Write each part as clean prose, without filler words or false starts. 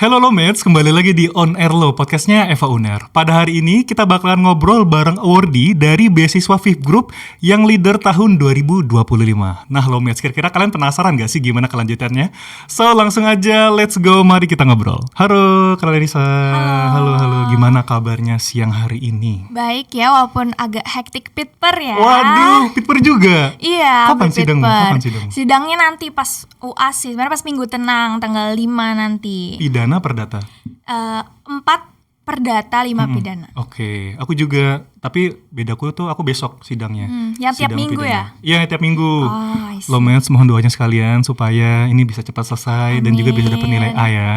Hello Mates, kembali lagi di On Air Lo, podcastnya Eva Uner. Pada hari ini kita bakalan ngobrol bareng awardee dari beasiswa FIF Group yang leader tahun 2025. Nah lo Mates, kira-kira kalian penasaran gak sih gimana kelanjutannya? So langsung aja, let's go, mari kita ngobrol. Halo Clarissa. Halo. Gimana kabarnya siang hari ini? Baik ya, walaupun agak hektik Pitper ya. Waduh, Pitper juga? Iya, Kapan sidangmu? Sidangnya nanti pas UAS sih, sebenarnya pas Minggu Tenang, tanggal 5 nanti. Pidana perdata? 4 perdata, 5 pidana. Oke, aku juga, tapi bedaku tuh aku besok sidangnya. Yang tiap Sidang minggu pidana. ya? Iya, tiap minggu. I see. Lo Mates, mohon doanya sekalian supaya ini bisa cepat selesai dan juga bisa dapat nilai A ya.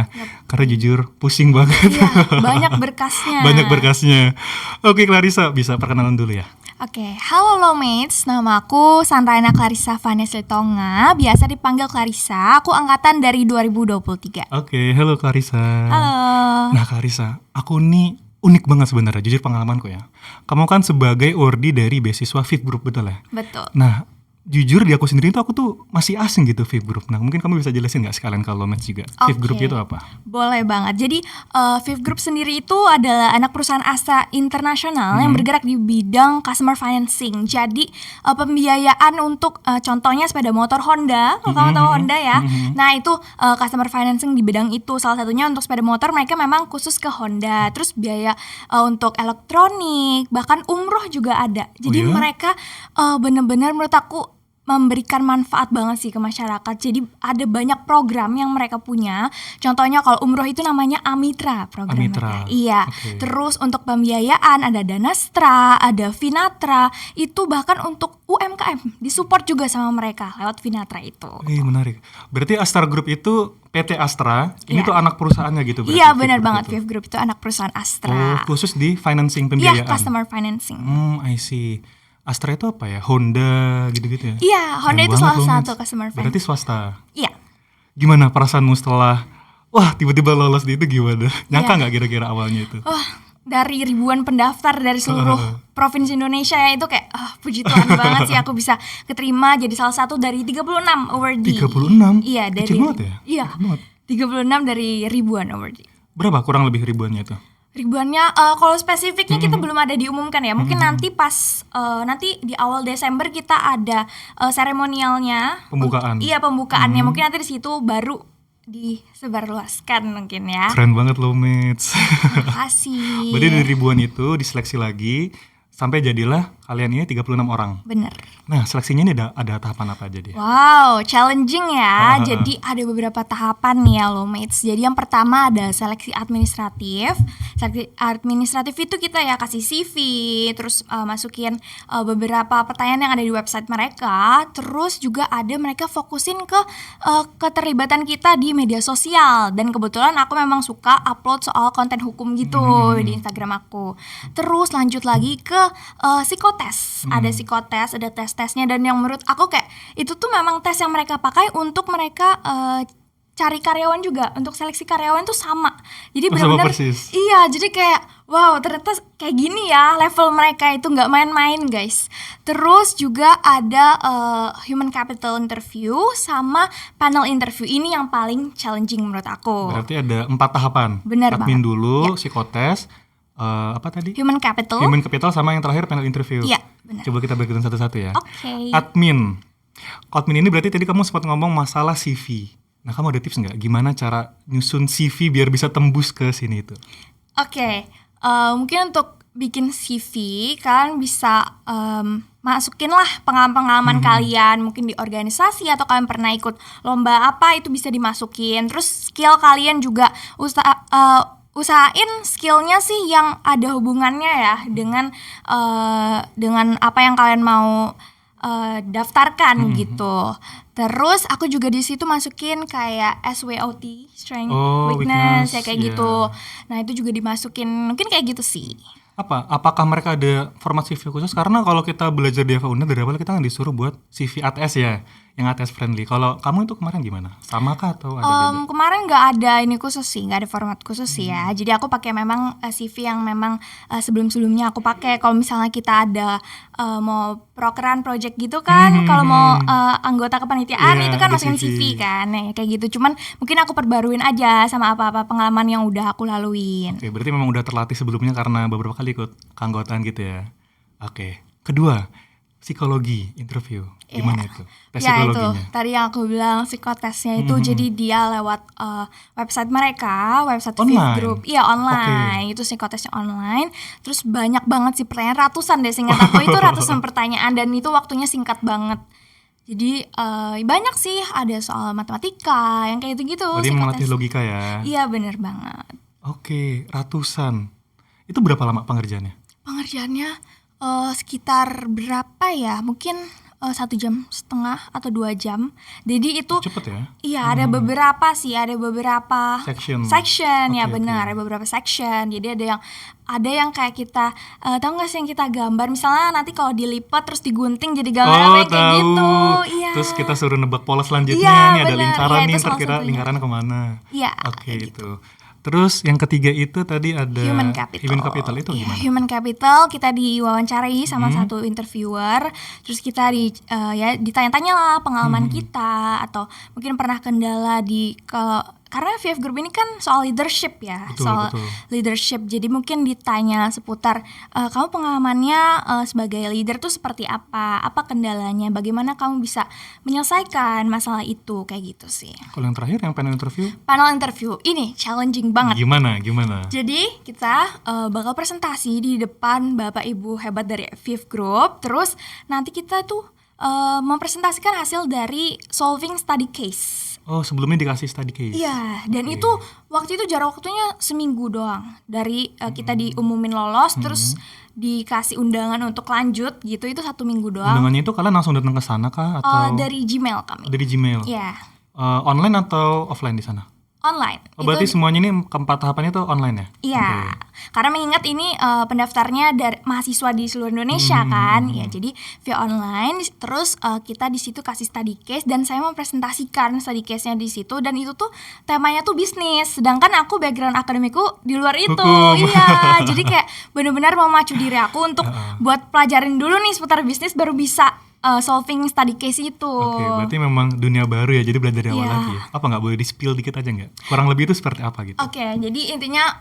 Karena jujur pusing banget. Iya, banyak berkasnya. Banyak berkasnya. Oke, Clarissa, bisa perkenalan dulu ya? Oke, halo lo Mates, nama aku Sandraina Clarissa Vanessa Tonga, biasa dipanggil Clarissa, aku angkatan dari 2023. Oke, halo Clarissa. Halo. Nah Clarissa, aku nih unik banget sebenarnya, jujur pengalamanku ya. Kamu kan sebagai awardee dari beasiswa FIF Group, betul ya? Betul. Nah, jujur di aku sendiri tuh aku tuh masih asing gitu FIF Group. Nah, mungkin kamu bisa jelasin nggak sekalian kalau Mates juga? FIF Group itu apa? Boleh banget. Jadi FIF Group sendiri itu adalah anak perusahaan Astra Internasional yang bergerak di bidang customer financing. Jadi pembiayaan untuk contohnya sepeda motor Honda, kalau kamu tahu Honda ya. Nah itu customer financing di bidang itu. Salah satunya untuk sepeda motor mereka memang khusus ke Honda. Terus biaya untuk elektronik, bahkan umroh juga ada. Jadi mereka benar-benar menurut aku memberikan manfaat banget sih ke masyarakat. Jadi ada banyak program yang mereka punya. Contohnya kalau umroh itu namanya Amitra program mereka. Iya. Okay. Terus untuk pembiayaan ada Danastra, ada Finatra. Itu bahkan untuk UMKM disupport juga sama mereka lewat Finatra itu. Menarik. Berarti Astra Group itu PT Astra, ini tuh anak perusahaannya gitu berarti? Iya benar banget, FIF Group itu anak perusahaan Astra. Khusus di financing pembiayaan? Iya, customer financing. I see. Astra itu apa ya? Honda gitu-gitu ya? Iya, Honda itu salah satu customer financing. Berarti swasta? Iya. Gimana perasaanmu setelah, wah tiba-tiba lolos di itu gimana? Nyangka nggak kira-kira awalnya itu? Dari ribuan pendaftar dari seluruh provinsi Indonesia ya, itu kayak puji Tuhan banget sih aku bisa keterima jadi salah satu dari 36 awardee. 36? Iya, dari kecil banget ya? Iya, 36 dari ribuan awardee. Berapa kurang lebih ribuannya itu? Ribuannya, kalau spesifiknya kita belum ada diumumkan ya. Mungkin nanti pas nanti di awal Desember kita ada seremonialnya. Pembukaan. Iya, pembukaannya. Mungkin nanti di situ baru disebarluaskan mungkin ya. Keren banget lo Mates. Makasih. Berarti dari ribuan itu diseleksi lagi sampai jadilah kalian ini 36 orang. Bener. Nah, seleksinya ini ada tahapan apa aja dia? Wow, challenging ya. Jadi ada beberapa tahapan nih ya lo Mates. Jadi yang pertama ada seleksi administratif. Seleksi administratif itu kita ya kasih CV, terus masukin beberapa pertanyaan yang ada di website mereka. Terus juga ada mereka fokusin ke keterlibatan kita di media sosial. Dan kebetulan aku memang suka upload soal konten hukum gitu di Instagram aku. Terus lanjut lagi ke psikotes. Ada psikotes, ada tes-tesnya, dan yang menurut aku kayak itu tuh memang tes yang mereka pakai untuk mereka cari karyawan juga, untuk seleksi karyawan tuh sama. Jadi benar-benar iya, jadi kayak wow, ternyata kayak gini ya level mereka itu nggak main-main guys. Terus juga ada human capital interview sama panel interview. Ini yang paling challenging menurut aku. Berarti ada 4 tahapan. Bener Admin banget. dulu, psikotes, apa tadi? Human capital sama yang terakhir panel interview. Iya, benar. Coba kita berikutan satu-satu ya. Oke. Admin ini berarti tadi kamu sempat ngomong masalah CV. Nah, kamu ada tips nggak gimana cara nyusun CV biar bisa tembus ke sini itu? Oke. Mungkin untuk bikin CV kalian bisa masukin lah pengalaman-pengalaman kalian, mungkin di organisasi atau kalian pernah ikut lomba apa, itu bisa dimasukin. Terus skill kalian juga usahain skillnya sih yang ada hubungannya ya dengan apa yang kalian mau daftarkan gitu. Terus aku juga di situ masukin kayak SWOT, strength, weakness ya kayak gitu. Nah itu juga dimasukin, mungkin kayak gitu sih. Apakah mereka ada format CV khusus? Karena kalau kita belajar di FA Uner dari awal kita kan disuruh buat CV ATS ya, yang ATS friendly. Kalau kamu itu kemarin gimana? Sama kah atau ada beda? Kemarin nggak ada ini khusus sih, nggak ada format khusus sih ya. Jadi aku pakai memang CV yang memang sebelum-sebelumnya aku pakai. Kalau misalnya kita ada mau prokeran project gitu kan, kalau mau anggota kepanitiaan Iya, itu kan ada masukin CV. CV kan, ya, kayak gitu. Cuman mungkin aku perbaruin aja sama apa-apa pengalaman yang udah aku laluin. Oke, berarti memang udah terlatih sebelumnya karena beberapa kali ikut keanggotaan gitu ya. Oke. Kedua, psikologi interview. Gimana itu? Tes Ya itu psikologinya. tadi yang aku bilang psikotesnya itu jadi dia lewat website mereka, website Fifth Online? Group. Iya online, itu psikotesnya online. Terus banyak banget sih pertanyaan, ratusan deh seingat aku itu ratusan pertanyaan dan itu waktunya singkat banget. Jadi banyak sih, ada soal matematika yang kayak gitu-gitu. Berarti melatih psikotes. logika ya. Iya bener banget. Oke, ratusan. Itu berapa lama pengerjaannya? Pengerjaannya sekitar berapa ya? Mungkin 1,5 jam atau 2 jam. Jadi itu Cepet ya? iya ada beberapa sih, ada beberapa Section. ya Oke, benar, ada beberapa section. Jadi ada yang kayak kita tahu nggak sih yang kita gambar misalnya nanti kalau dilipat terus digunting jadi gambar apa yang kayak gitu. Iya. Terus kita suruh nebak pola selanjutnya. Iya, Nih ada benar. lingkaran Iya, nih, itu ntar salah kira satunya. lingkarannya kemana. Iya, Oke kayak itu. Terus yang ketiga itu tadi ada Human capital. Human capital itu Iya, gimana? human capital kita diwawancarai sama satu interviewer, terus kita ya ditanya-tanya lah pengalaman kita atau mungkin pernah kendala karena VF Group ini kan soal leadership ya, Betul, soal betul. leadership. Jadi mungkin ditanya seputar kamu pengalamannya sebagai leader tuh seperti apa kendalanya, bagaimana kamu bisa menyelesaikan masalah itu kayak gitu sih. Kalau yang terakhir yang panel interview Panel interview ini challenging banget. gimana? Jadi kita bakal presentasi di depan Bapak Ibu hebat dari Fifth Group. Terus nanti kita tuh mempresentasikan hasil dari solving study case. Oh, sebelumnya dikasih study case. Iya, dan itu waktu itu jarak waktunya seminggu doang. Dari kita diumumin lolos, terus dikasih undangan untuk lanjut gitu, itu 1 minggu doang. Undangannya itu kalian langsung datang ke sana kah atau Dari Gmail kami. dari Gmail? Iya, Online atau offline di sana? online. Oh, berarti semuanya ini keempat tahapannya itu online ya? Iya, karena mengingat ini pendaftarnya dari mahasiswa di seluruh Indonesia kan, ya jadi via online. Terus kita di situ kasih study case dan saya mempresentasikan study case-nya di situ dan itu tuh temanya tuh bisnis. Sedangkan aku background akademiku di luar itu, Hukum. iya. Jadi kayak benar-benar memacu diri aku untuk buat pelajarin dulu nih seputar bisnis baru bisa solving study case itu. Oke, berarti memang dunia baru ya, jadi belajar dari awal Iya. lagi ya. Apa nggak boleh di-spill dikit aja nggak? Kurang lebih itu seperti apa gitu? Oke, jadi intinya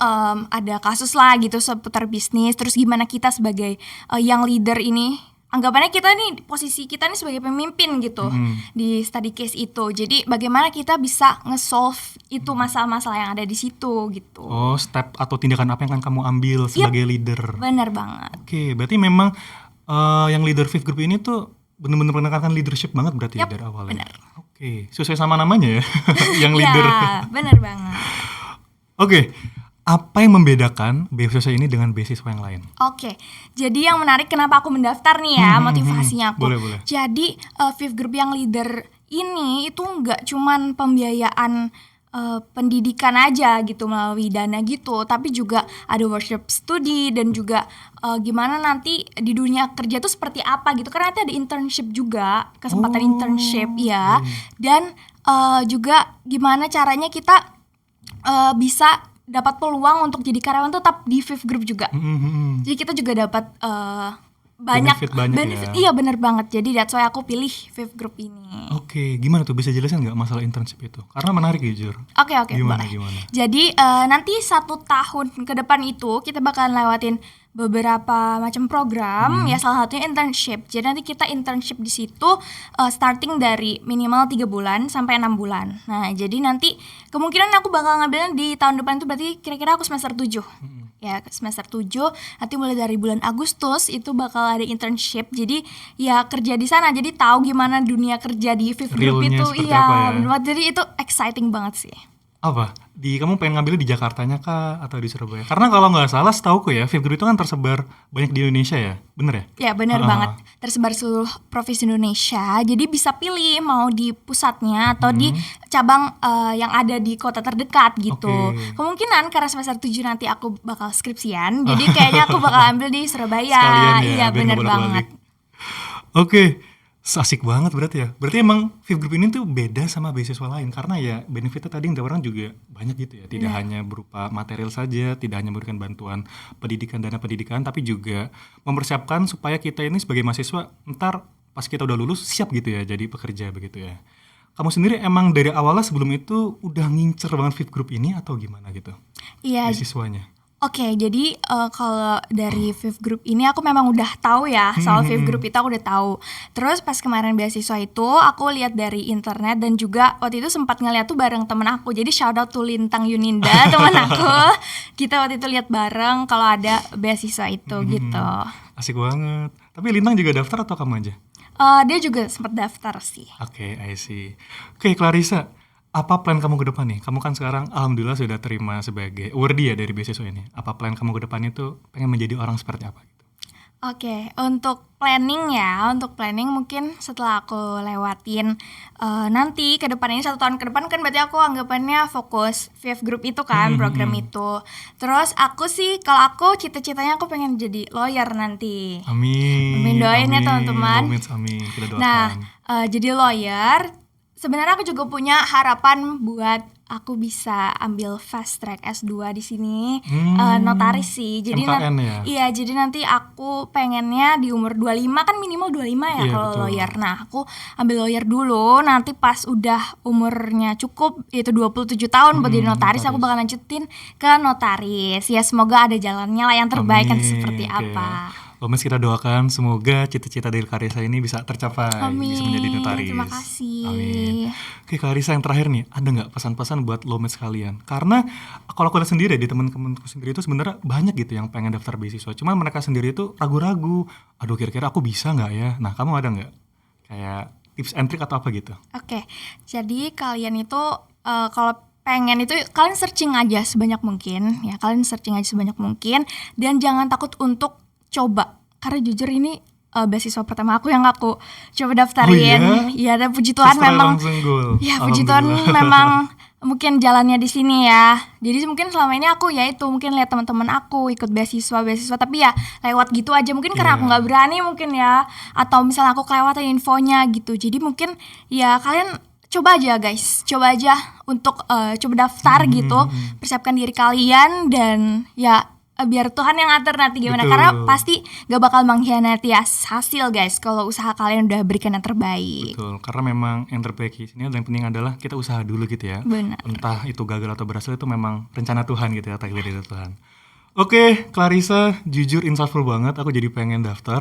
ada kasus lah gitu seputar bisnis. Terus gimana kita sebagai yang leader ini, anggapannya kita nih posisi kita nih sebagai pemimpin gitu di study case itu. Jadi bagaimana kita bisa nge-solve itu masalah-masalah yang ada di situ gitu. Oh, step atau tindakan apa yang akan kamu ambil sebagai leader? Bener banget. Oke, berarti memang yang leader Fifth Group ini tuh benar-benar menekankan leadership banget berarti ya Yap, dari awal benar. ya? Oke, sesuai sama namanya ya, yang leader. Iya, bener banget. Oke, apa yang membedakan beasiswa ini dengan beasiswa yang lain? Oke, jadi yang menarik kenapa aku mendaftar nih ya, motivasinya aku. Boleh. Jadi Fifth Group yang leader ini itu nggak cuman pembiayaan pendidikan aja gitu melalui dana gitu, tapi juga ada workshop studi dan juga gimana nanti di dunia kerja tuh seperti apa gitu, karena nanti ada internship juga, kesempatan internship ya, dan juga gimana caranya kita bisa dapat peluang untuk jadi karyawan tetap di Fifth Group juga. Jadi kita juga dapat Benefit banyak ya. Iya bener banget. Jadi that's why aku pilih Fifth Group ini. Oke, gimana tuh, bisa jelasin nggak masalah internship itu? Karena menarik jujur. Oke, Gimana? boleh. Jadi nanti 1 tahun ke depan itu kita bakalan lewatin beberapa macam program, ya salah satunya internship. Jadi nanti kita internship di situ starting dari minimal 3 bulan sampai 6 bulan. Nah, jadi nanti kemungkinan aku bakal ngambilnya di tahun depan itu berarti kira-kira aku semester 7. Ya, semester 7 nanti mulai dari bulan Agustus itu bakal ada internship. Jadi ya kerja di sana. Jadi tahu gimana dunia kerja di Fifth Group Realnya itu. seperti Iya, apa ya? bener banget. Jadi itu exciting banget sih. Apa? Kamu pengen ngambilnya di Jakartanya kah atau di Surabaya? Karena kalau nggak salah setauku ya, Fifth Group itu kan tersebar banyak di Indonesia ya, bener ya? Ya benar banget. tersebar seluruh provinsi Indonesia. Jadi bisa pilih mau di pusatnya atau di cabang yang ada di kota terdekat gitu. Oke. Kemungkinan karena semester 7 nanti aku bakal skripsian, jadi kayaknya aku bakal ambil di Surabaya. Sekalian ya, Iya, biar nggak bener bolak-balik. banget. Oke, asik banget berarti ya. Berarti emang Fifth Group ini tuh beda sama beasiswa lain karena ya benefitnya tadi yang orang juga banyak gitu ya. Tidak hanya berupa material saja, tidak hanya memberikan bantuan pendidikan, dana pendidikan, tapi juga mempersiapkan supaya kita ini sebagai mahasiswa ntar pas kita udah lulus siap gitu ya jadi pekerja begitu ya. Kamu sendiri emang dari awalnya sebelum itu udah ngincer banget Fifth Group ini atau gimana gitu Iya. beasiswanya? Oke, jadi kalau dari Fifth Group ini aku memang udah tahu ya soal Fifth Group itu aku udah tahu. Terus pas kemarin beasiswa itu aku lihat dari internet dan juga waktu itu sempat ngeliat tuh bareng temen aku. Jadi shout out to Lintang Yuninda temen aku. Kita waktu itu lihat bareng kalau ada beasiswa itu gitu. Asik banget. Tapi Lintang juga daftar atau kamu aja? Dia juga sempat daftar sih. Oke, I see. Oke, Clarissa, apa plan kamu ke depan nih? Kamu kan sekarang alhamdulillah sudah terima sebagai awardee ya dari beasiswa ini. Apa plan kamu ke depan itu pengen menjadi orang seperti apa gitu? Oke, untuk planning mungkin setelah aku lewatin nanti ke depan ini 1 tahun ke depan kan berarti aku anggapannya fokus Fifth Group itu kan program itu. Terus aku sih kalau aku cita-citanya aku pengen jadi lawyer nanti. Amin. Amin, doain ya, teman-teman. Amin, kita doakan. Nah, jadi lawyer sebenarnya aku juga punya harapan buat aku bisa ambil fast track S2 di sini, notaris sih. Jadi MKN ya? Iya, jadi nanti aku pengennya di umur 25 kan minimal 25 ya Iya, kalau betul. lawyer. Nah, aku ambil lawyer dulu, nanti pas udah umurnya cukup yaitu 27 tahun buat jadi notaris, aku bakal lanjutin ke notaris. Ya semoga ada jalannya lah yang terbaik nanti Amin, seperti oke. apa. Lomes kita doakan semoga cita-cita dari Clarissa ini bisa tercapai, bisa menjadi Amin, notaris. terima kasih. Amin. Oke, Clarissa yang terakhir nih, ada nggak pesan-pesan buat Lomes kalian? Karena kalau aku lihat sendiri di teman-temanku sendiri itu sebenarnya banyak gitu yang pengen daftar beasiswa, cuman mereka sendiri itu ragu-ragu. Aduh, kira-kira aku bisa nggak ya? Nah, kamu ada nggak kayak tips and trick atau apa gitu? Oke, jadi kalian itu kalau pengen itu kalian searching aja sebanyak mungkin ya, kalian searching aja sebanyak mungkin dan jangan takut untuk coba, karena jujur ini beasiswa pertama aku yang aku coba daftarin. Oh Ya, dan puji Tuhan First try memang langsung goal. ya puji Tuhan Alhamdulillah. memang mungkin jalannya di sini ya. Jadi mungkin selama ini aku ya itu mungkin lihat teman-teman aku ikut beasiswa tapi ya lewat gitu aja mungkin karena aku Iya. nggak berani mungkin ya, atau misalnya aku kelewatan infonya gitu. Jadi mungkin ya kalian coba aja guys, coba aja untuk coba daftar gitu, persiapkan diri kalian dan ya biar Tuhan yang ngatur nanti gimana. Betul. Karena pasti gak bakal mengkhianati hasil guys kalau usaha kalian udah berikan yang terbaik. Betul, karena memang yang terbaik di sini yang penting adalah kita usaha dulu gitu ya. Benar. Entah itu gagal atau berhasil itu memang rencana Tuhan gitu ya, takdir dari Tuhan. Oke, Clarissa, jujur insightful banget. Aku jadi pengen daftar.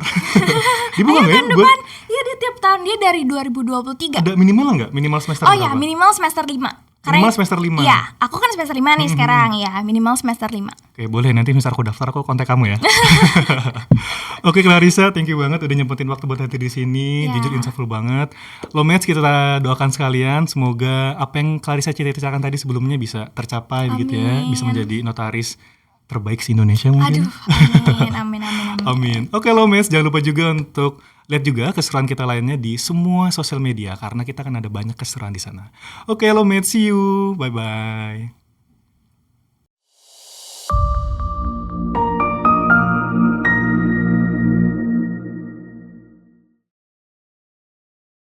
Dibuka nggak ya? Buat Iya, dia tiap tahun dia dari 2023. ada minimal nggak? Minimal semester Oh berapa? ya, minimal semester 5. Minimal semester 5. Iya, aku kan semester 5 nih sekarang ya, minimal semester 5. Oke, boleh nanti misal aku daftar aku kontak kamu ya. Oke, Clarissa, thank you banget udah nyempetin waktu buat hadir di sini. Ya. Jujur insightful banget. Lomets kita doakan sekalian semoga apa yang Clarissa cita-citakan tadi sebelumnya bisa tercapai begitu ya, Amin. bisa menjadi notaris terbaik di Indonesia mungkin. Aduh, amin. Amin. Oke, Lomes, jangan lupa juga untuk lihat juga keseruan kita lainnya di semua sosial media karena kita kan ada banyak keseruan di sana. Oke, Lomes, see you. Bye bye.